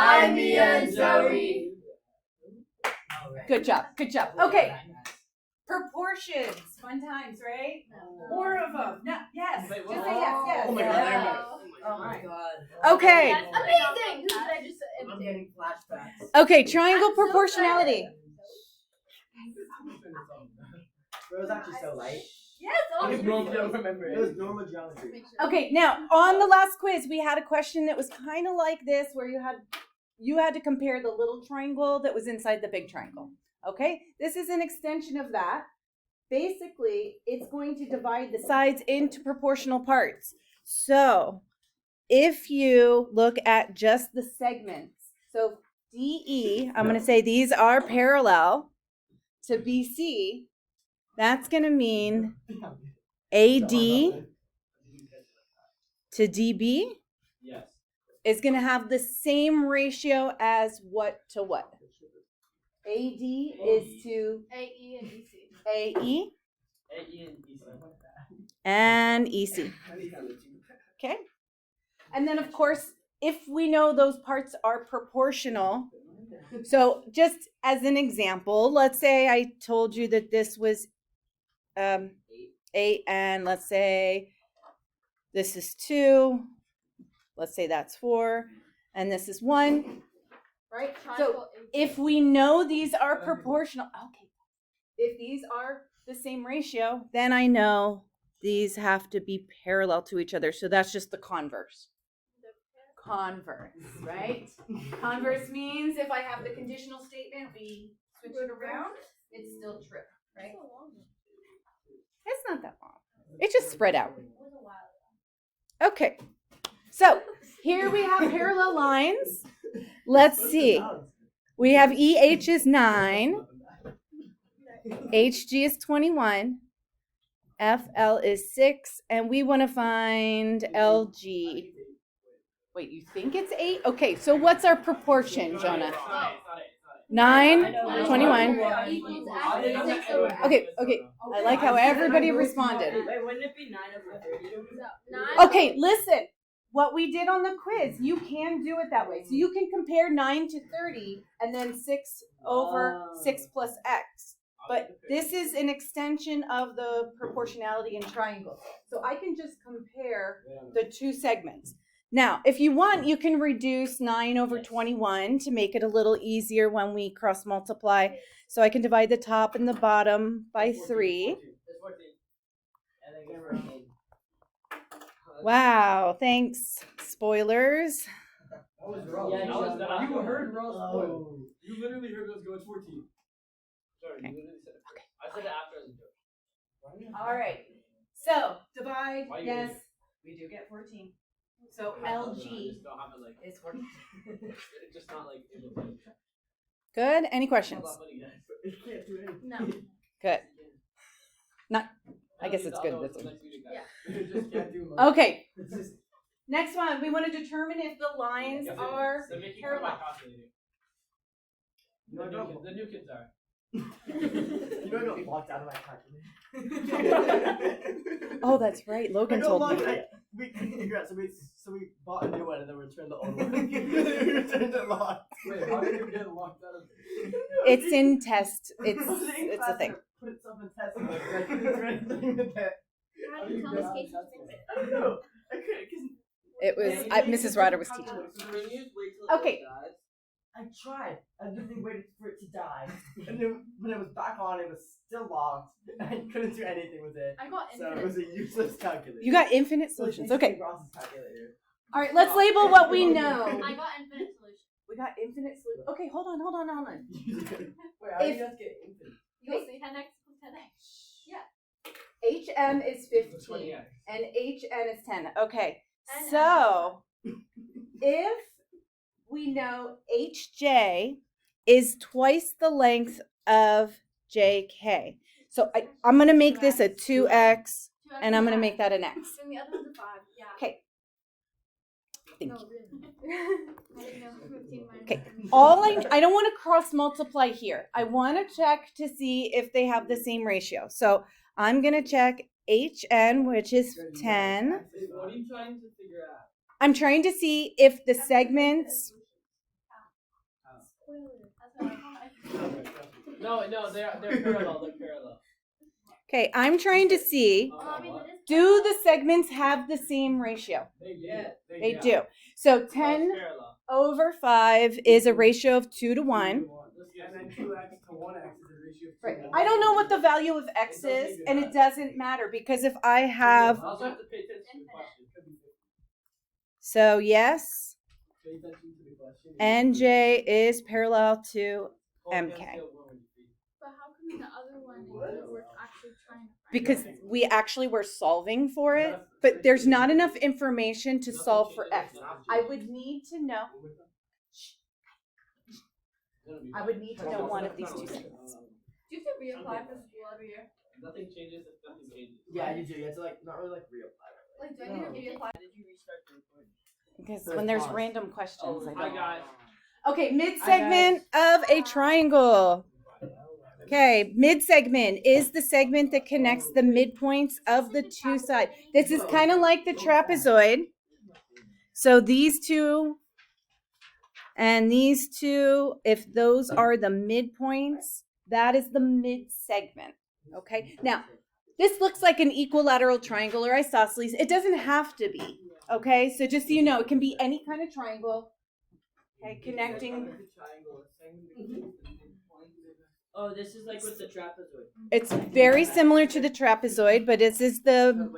Hi, Mia and Zoe. Good job. Good job. Okay. Proportions. Fun times, right? More of them. No, yes. Just say yes. Yes. Oh my God, I remember. Oh my God. Okay. That's amazing. Who did I just? I'm getting flashbacks. Okay. Triangle proportionality. It was actually so light. Yes. I Oh, don't remember it. It was normal geometry. Okay. Now, on the last quiz, we had a question that was kind of like this, where you had to compare the little triangle that was inside the big triangle. Okay. This is an extension of that. Basically, it's going to divide the sides into proportional parts. So, if you look at just the segments, so DE, I'm going to say these are parallel to BC. That's going to mean AD to DB is going to have the same ratio as what to what? AD is to AE and EC. AE and EC. and EC. Okay? And then, of course, if we know those parts are proportional, so just as an example, let's say I told you that this was 8, and let's say this is 2, let's say that's 4, and this is 1, right? So if we know these are proportional, okay, if these are the same ratio, then I know these have to be parallel to each other. So that's just the converse. Converse, right? Converse means if I have the conditional statement, we switch it around, it's still true, right? It's not that long. It just spread out. Okay. So here we have parallel lines. Let's see. We have EH is 9. HG is 21. FL is 6. And we want to find LG. Wait, you think it's 8? Okay, so what's our proportion, Jonah? 9, 21. Okay. I like how everybody responded. Wait, wouldn't it be 9 over 30? Okay, listen. What we did on the quiz, you can do it that way. So you can compare 9 to 30 and then 6 over 6 plus x. But this is an extension of the proportionality in triangles. So I can just compare the two segments. Now, if you want, you can reduce 9 over 21 to make it a little easier when we cross multiply. So I can divide the top and the bottom by 3. Wow, thanks, spoilers. That was wrong. Yeah, You heard Ross spoil. You literally heard us go, it's 14. Sorry, Okay. you literally said it. Okay. I said it after as a joke. All right. So divide. Why you Yes, here? we do get 14. So LG Just don't have it like, is 14. it's just not like in the place. Good. Any questions? It can't do anything. No. Good. Not. I guess it's good. This one. It just can't do much. Okay. It's just Next one. We want to determine if the lines are So make you parallel. The new kids are. you know I got locked out of my calculator. Oh, that's right. Logan told me. We couldn't figure out, so we bought a new one and then returned the old one. We returned it locked. Wait, how did you get locked out of it? It's in test. It's a thing. Put itself in test mode. I couldn't do anything with it. How did you tell Miss Casey to fix it? I don't know. I couldn't because It was. Mrs. Ryder was teaching. Okay. I tried. I literally waited for it to die, and then when it was back on, it was still locked. I couldn't do anything with it. I got So it infinite. was a useless calculator. You got infinite So it's solutions. basically Okay. Ross's calculator. All right. Let's label what we know. I got infinite solution. We got infinite solutions. Okay. Hold on. Wait, how do you guys get infinite? You'll see 10x plus 10x. HM is 15 20x. and HN is 10. Okay. And So if we know HJ is twice the length of JK. So I'm going to make this a 2x and I'm going to make that an x. And the other one's a 5. Yeah. Okay. Thank No, you. really. I didn't know 15 minus Okay. 15. All I don't want to cross multiply here. I want to check to see if they have the same ratio. So I'm going to check HN, which is 10. What are you trying to figure out? I'm trying to see if the segments. No, they're parallel. They're parallel. Okay, I'm trying to see, do the segments have the same ratio? They do. They do. So 10 Parallel. over 5 is a ratio of 2 to 1. And then 2x to 1x is a ratio of 2 Right. to 1. I don't know what the value of x is, and it doesn't matter because if I have, I also have to pay attention to the question. so yes, Pay attention to the question. NJ is parallel to Oh, MK. But how come the other one we're actually trying to find? Because we actually were solving for it, but there's not enough information to solve for x. I would need to know. I would need to know one of these two segments. Do you have to reapply for school every year? Nothing changes if nothing changes. Yeah, you do. You have to not really reapply. Like, do I need to reapply? Did you restart the recording? Because when there's random questions, I Hi don't. guys. Okay, mid-segment of a triangle. Okay, mid-segment is the segment that connects the midpoints of the two sides. This is kind of like the trapezoid. So these two and these two, if those are the midpoints, that is the mid-segment. Okay, now this looks like an equilateral triangle or isosceles. It doesn't have to be. Okay, so just so you know, it can be any kind of triangle. Okay, connecting. Oh, this is like with the trapezoid. It's very similar to the trapezoid, but this is the.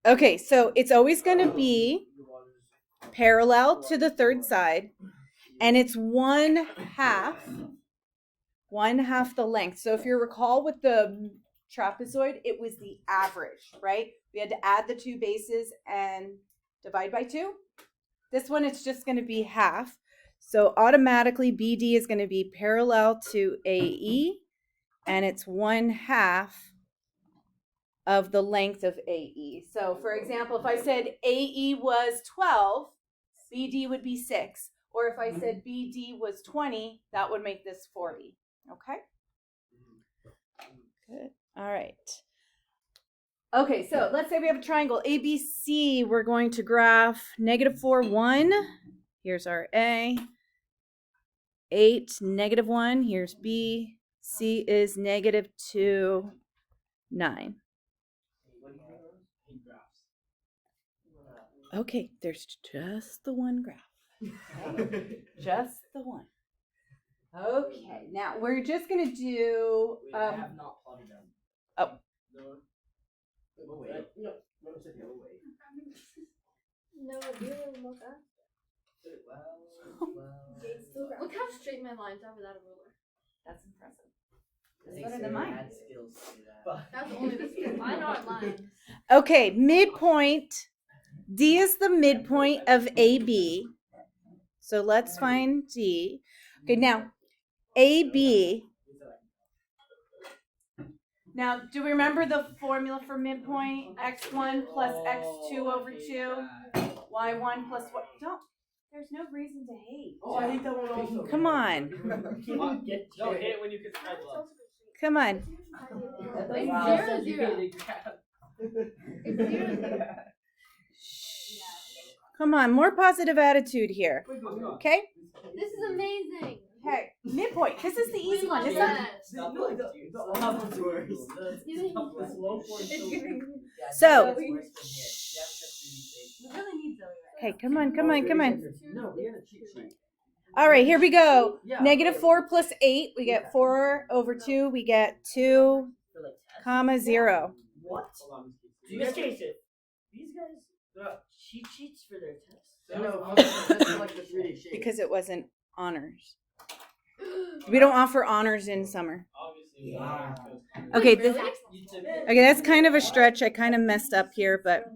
Okay, so it's always going to be parallel to the third side, and it's one half the length. So if you recall with the trapezoid, it was the average, right? We had to add the two bases and divide by 2. This one, it's just going to be half. So automatically BD is going to be parallel to AE, and it's 1/2 of the length of AE. So for example, if I said AE was 12, BD would be 6. Or if I said BD was 20, that would make this 40. Okay? Good. All right. Okay, so let's say we have a triangle ABC. We're going to graph -4, 1. Here's our A. 8, -1. Here's B. C is -2, 9. Okay, there's just the one graph. Okay? Just the one. Okay, now we're just going to do... I have not plotted them. Oh. No. Oh, wait. No, wait. No, you will look up. Look how straight my lines are without a ruler. That's impressive. That's better than mine. That's only the skill. Mine aren't lines. Okay, midpoint. D is the midpoint of AB. So let's find D. Okay, now AB. Now, do we remember the formula for midpoint? X1 plus X2 over 2. Y1 plus what? Don't. There's no reason to hate. Oh, I hate that one also. Come on. Don't hit it when you can spread love. Come on. It's 0, 0. It's 0, 0. Come on, more positive attitude here. Okay? This is amazing. Okay, midpoint. This is the easy one. This is Yes. It's giving me. So, We really need Zoe. okay, come on, come on, come on. No, we had a cheat sheet. All right, here we go. Yeah. -4 plus 8, we get 4 over 2, we get 2, comma 0. What? In this case, these guys got cheat sheets for their tests. No, that's like the 3D shape. Because it wasn't honors. We don't offer honors in summer. Obviously. Yeah. Okay, Really? okay, that's kind of a stretch. I kind of messed up here, but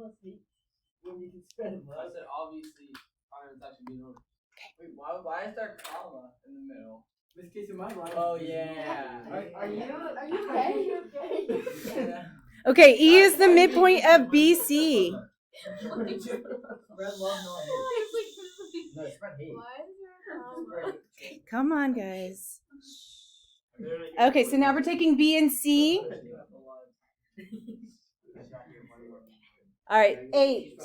When you can spread I said obviously iron's actually being over. Wait, why is there a comma in the middle? this case in my life. Oh yeah. Are you okay? okay, E is the midpoint of BC. Spread love, not hate. No, spread hate. Why is there a comma? Come on, guys. Okay, so now we're taking B and C. All right, 8.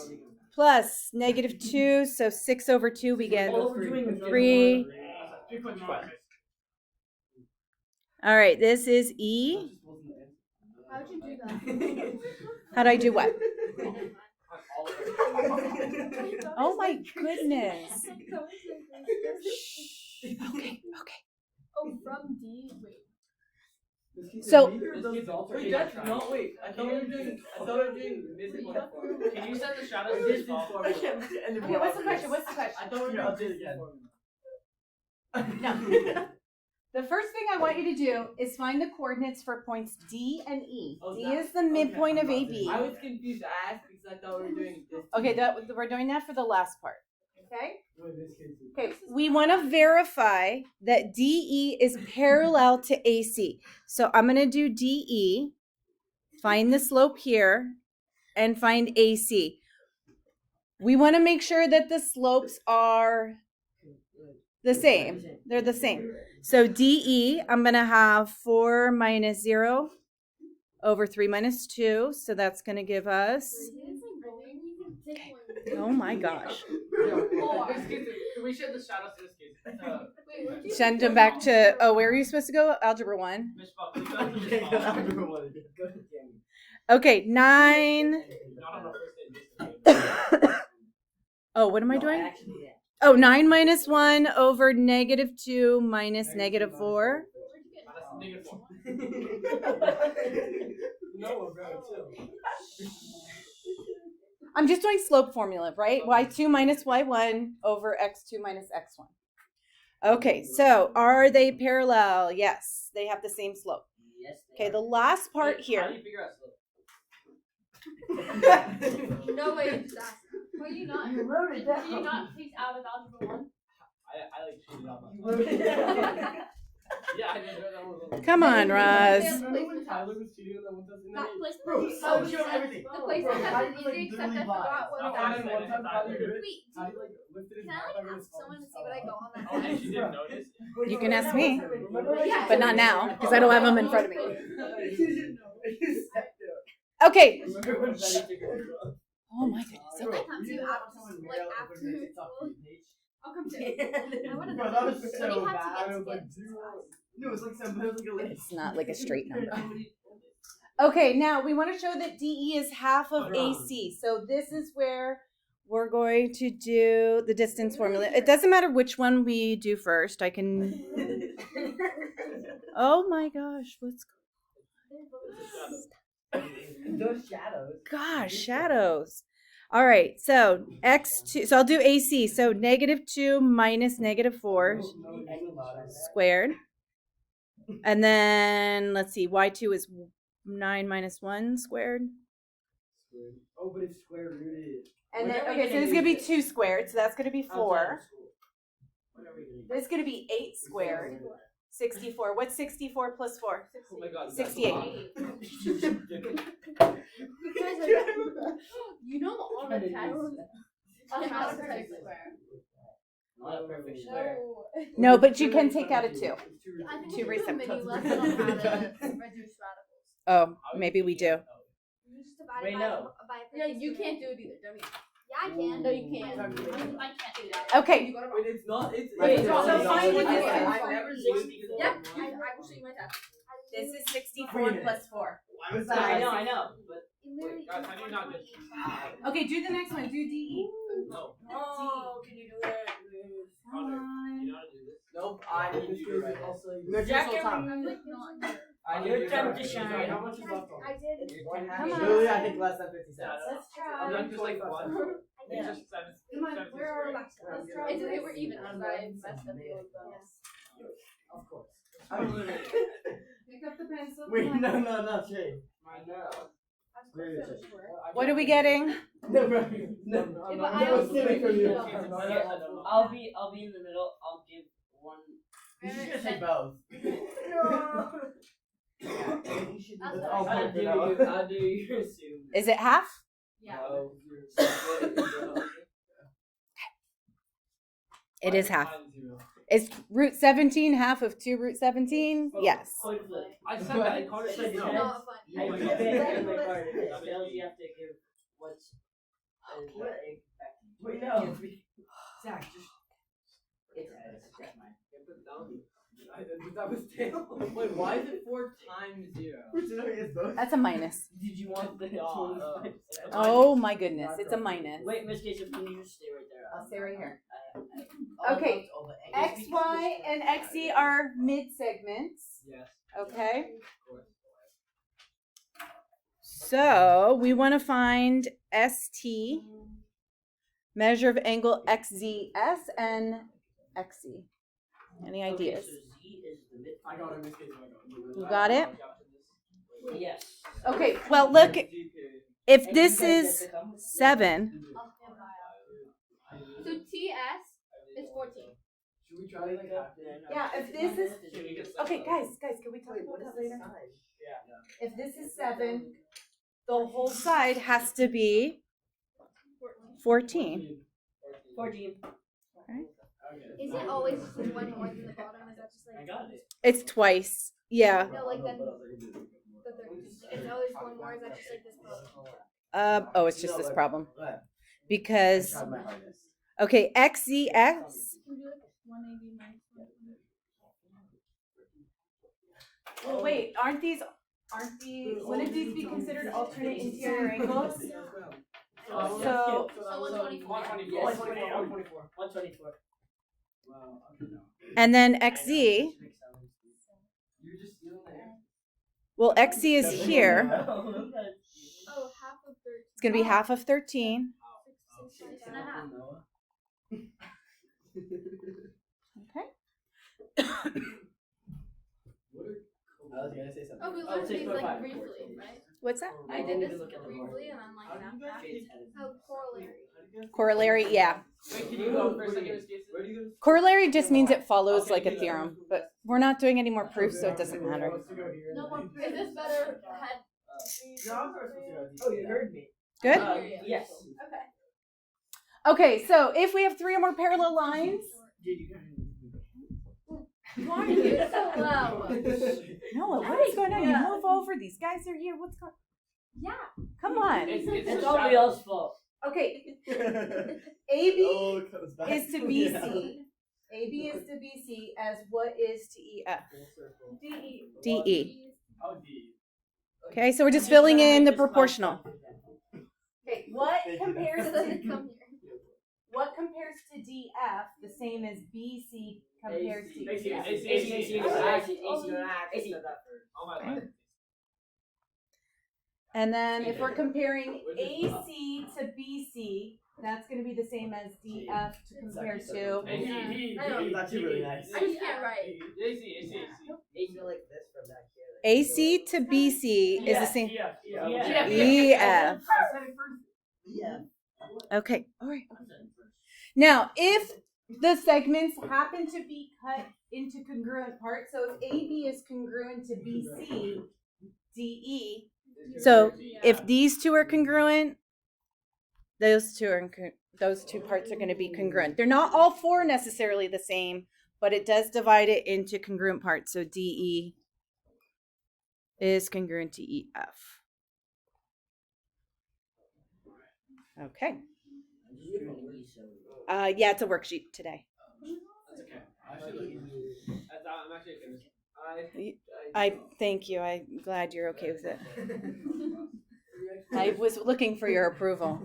plus -2, so 6 over 2 we get All we're doing is 3. 3.5. All right, this is E. How'd you do that? How'd I do what? All of it. Oh my goodness. Okay. Oh, from D. Wait. So- Wait, that's not. Wait, I thought we were doing. Missing one. Can you send the shadows to this ball? I can't look at any Okay, what's the question? What's the I question? thought we were Here, I'll doing do it again. No. The first thing I want you to do is find the coordinates for points D and E. Oh, D that- is the midpoint I'm of not AB. doing I was confused. I asked because I thought we were doing this. Okay, we're doing that for the last part. Okay? Wait, this case is- Okay, we want to verify that DE is parallel to AC. So I'm going to do DE, find the slope here, and find AC. We want to make sure that the slopes are the same. They're the same. So DE, I'm going to have 4 minus 0 over 3 minus 2. So that's going to give us, oh my gosh. This case is- Can we share the shadows to this case? Wait, where'd you Send them back to, oh, where are you supposed to go? Algebra 1. Mishpal, can you go to Okay, go Mishpal? to number one again. Go to Jamie. Okay, 9. Not on our first day. Oh, what am I doing? Actually, yeah. Oh, 9 minus 1 over -2 minus -4. Negative 4. No, bro, too. I'm just doing slope formula, right? y2 minus y1 over x2 minus x1. Okay, so are they parallel? Yes, they have the same slope. Yes. Okay, the last part How do here. you figure out slope? No way, you just asked. Were you not? You wrote it down. Did you not please out of algebra 1? I like cheated on You myself. wrote it down. Yeah, I just read that one. Come on, Roz. Remember when Tyler was cheating on that one time? That place Bro, was so so you know everything. The place Bro, that how has do it you, like, easy, except I literally forgot lie? what Oh, it I was. know. One time Tyler did it. Wait, How do you, like, lifted his can back I up against ask someone to see all what I his go on that Oh, and she night? didn't notice? Wait, You no, can no, ask no, me. remember when Yeah. you But not said- now, because I don't have them in front of me. You said Okay. Remember when Betty took her? Oh my goodness. So I come to you after, like after school. I'll come to you. I wanna Bro, know. that was What do so you have bad. to I get was to like, get zero. No, it was like some, it was like a It's not like a straight number. Somebody- Okay, now we want to show that DE is half of Wrong. AC. So this is where we're going to do the distance formula. It doesn't matter which one we do first. I can. Oh my gosh, what's Those shadows. gosh, shadows. All right, so x2. So I'll do AC. So -2 minus -4 squared. And then let's see, y2 is 9 minus 1 squared. Oh, but it's square rooted. And then, When are we okay, so gonna this is going to be use 2 squared, so that's going to be 4. Outside of school. When are we gonna use This is going to be 8 squared. 64. What's 64 plus 4? Oh my god. 68. You know on a test, a half perfect square. Not a perfect square. No, but you can take out a 2. I think Two we should do a recent mini cuts. lesson on how to reduce radicals. Oh, maybe we do. You just divide Wait, it no. by a Yeah, you can't do it either, dummy. Yeah, I can. No, you can't. I can't do that. Okay. You go to Wait, it's not. It's. Wait, it's so not- fine with it's- this. I've never seen it. Yep, I will show you my test. This is 64 plus 4. Why was I that? know, but Literally, Guys, how do you not do Okay, do the next one. Do DE. No. oh, can you do that? Connor, you know how to do this? Nope, I need to do it. No, Jack, just whole time. I'm like not here. Your time to shine. How much is left on? I did. One half. Come on. Literally, I think less than 50 cents. Let's I'm try. not just like one. It's just seven. Come on, 17 where are squared. my Let's try. It's okay, we're even because I messed up the old one. Of course. I'm literally. Pick up the pencil. Wait, no, shade. I know. What are we getting? No, bro. No, I'm but not. I No, also it's think from you. it's I'll be in the middle. I'll give one. You should just say both. That's all what I part of it. How do you assume? Is it half? Yeah. No. It is half. Mine zero. Is root 17 half of 2 root 17? Yes. Coin flip. I said that. I called it. It's No. like Not fun. I Oh my flip God. it and the card. If it fails, you have to give what's Wait, no. Zach, just. It's mine. That was tail. Wait, why is it 4 times 0? That's a minus. Did you want the Oh my goodness, it's a minus. Wait, Miss Casey, can you just stay right there? I'll stay right here. I- Okay, X, Y, and XZ are mid segments. Yes. Okay. Of course. So we want to find ST, measure of angle XZS and XC. Any ideas? Okay, so Z is the midpoint. I got it, Miss Casey. You got it? Yes. Okay, well look, if this is 7, So TS is 14. Should we try like half it? yeah, if this is, okay guys, can we talk about that later? Yeah. If this is 7, the whole side has to be 14. 14. Is it always just one more than the bottom? Is that just I like got it. It's twice. Yeah. no, like then the third? It's always one more. Is that just like this problem? Oh, it's just this problem. Because Tried my hardest. okay, XZX. Can you do like 180 minus 120? Well, wait, wouldn't these be considered alternate interior angles? So- So 124. 124. 124. Wow, okay, no. And then XZ, You're just stealing the air. well, XZ is here. Oh, half of 13. It's going to be half of 13. 6 and a half. Okay. What are I was gonna say something. Oh, we Oh, learned these like 6.5. briefly, right? What's that? I Oh, did we this did look at the briefly, and I'm like, How do you now guys oh, corollary. Corollary, yeah. Wait, can you go for a second, Miss Casey? Where do you go? Corollary just means it follows Okay, like a good. theorem, but we're not doing any more proofs, so it doesn't matter. No more. Is this better? Had. Oh, you heard me. Good? Yes. Okay. Okay, so if we have 3 or more parallel lines, Why are you so low? Noah, what is going on? You move over. These guys are here. What's going? Yeah. Come on. It's It's a all shadow. y'all's fault. Okay, AB Oh, it comes back. is to BC. AB is to BC as what is to EF? DE. DE. Oh, D. Okay, so we're just filling in the proportional. Okay, what Thank you. compares It to doesn't come here. what compares to DF the same as BC compares to AC, EF? AC. Oh my god. And then if we're comparing AC to BC, that's going to be the same as DF to compare to. It's actually really nice. I just can't write. AC. like this from back here. AC to BC is the same. Yeah. EF. Yeah. Okay, all right. Now, if the segments happen to be cut into congruent parts, so if AB is congruent to BC, DE. So if these two are congruent, those two parts are going to be congruent. They're not all 4 necessarily the same, but it does divide it into congruent parts. So DE is congruent to EF. Okay. Yeah, it's a worksheet today. That's okay. I'm actually okay. I thank you. I'm glad you're okay with it. I was looking for your approval.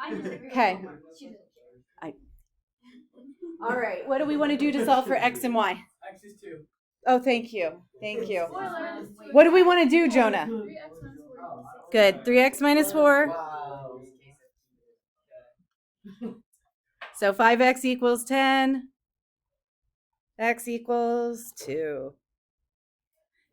I disagree. Okay. She doesn't. All right. What do we want to do to solve for X and Y? X is 2. Oh, thank you. Thank you. Spoiler. What do we want to do, Jonah? 3x minus 4 equals 6. Good. 3x minus 4. Wow. So 5x equals 10. X equals 2.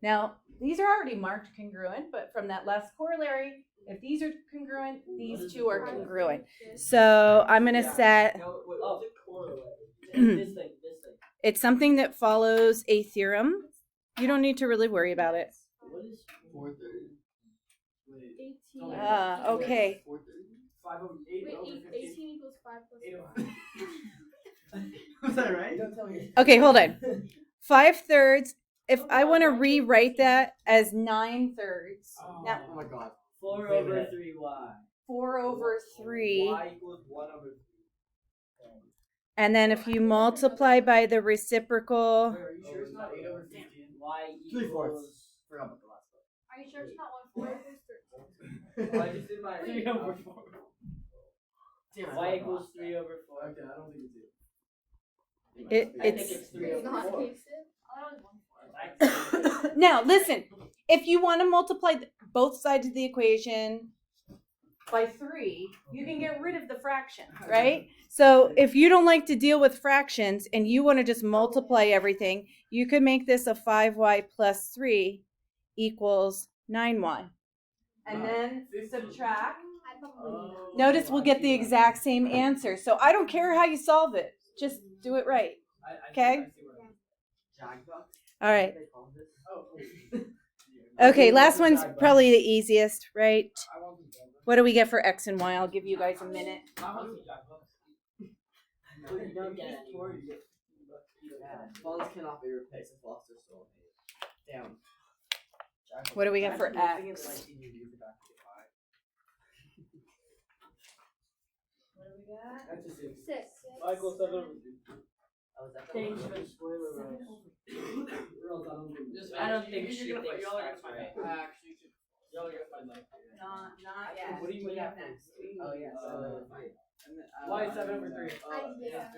Now, these are already marked congruent, but from that last corollary, if these are congruent, these two are congruent. So I'm going to set, No, wait, what's it correlate? This thing. it's something that follows a theorem. You don't need to really worry about it. What is 4/3. Wait. 18. Okay. 4/3. 5 over 8 Wait, over 18 15. equals 5 plus 8 4. over Was that right? Don't tell me. Okay, hold on. 5/3. If I want to rewrite that as 9/3. Now, Oh my god. 4 over 3y? 4 over 3. Y equals 1 over 3. And then if you multiply by the reciprocal, Wait, are you sure it's not 8 over 15? Y 3/4. equals Forgot about the last one. Are you sure it's not 1/4? Oh, I just did my 3 over 4. Damn, I Y forgot equals the 3 over 4. Okay, I don't think it's 8. I think it's it's 3 It's over not 4. fixed. I thought it was 1/4. now listen. If you want to multiply both sides of the equation by 3, you can get rid of the fraction, right? So if you don't like to deal with fractions and you want to just multiply everything, you could make this a 5y plus 3 equals 9y. And then subtract. I probably Notice we'll get the exact same answer. So I don't care how you solve it. Just do it right. Okay? All right. Okay, last one's probably the easiest, right? What do we get for x and y? I'll give you guys a minute. You don't get any. Phones cannot be replaced if lost or stolen. Damn. What do we get for x? What do we got? That's a 6. 6. Y equals 7 over 3. Thanks for the spoiler, Rose. I don't think she you're gonna thinks y'all are that's gonna right. find out. Actually, y'all are gonna find out. Not yet. What do you mean? next? Oh, yeah. Y is 7 over 3. Yeah.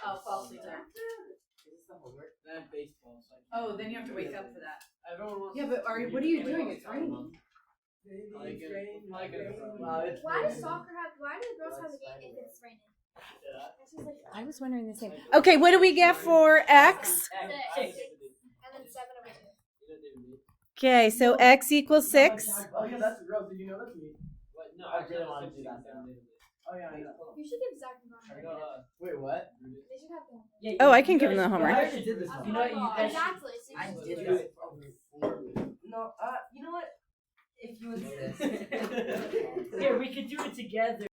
Oh, falsely done. Is this the homework? That's baseball. So Oh, then you have to wake up for that. everyone wants. Yeah, but what are you doing? It's raining. Like it. Like it. Wow, it's Why does raining. soccer have? Why do the girls have a game if it's raining? That's just like I was wondering the same. Okay, what do we get for x? 6. And then 7 over 2. Okay, so x equals 6. Oh, yeah, that's gross. Did you know that's me? What? No, I really wanna do that now. Oh, yeah, I know. You should give Zach and Ron. Wait, what? They should have them. Yeah, Oh, you- I can you give them the guys- homework. I actually did this one. You know what, you guys should- Exactly. So you I should did do do it. it over 4. No, you know what? If you insist. Here, we could do it together.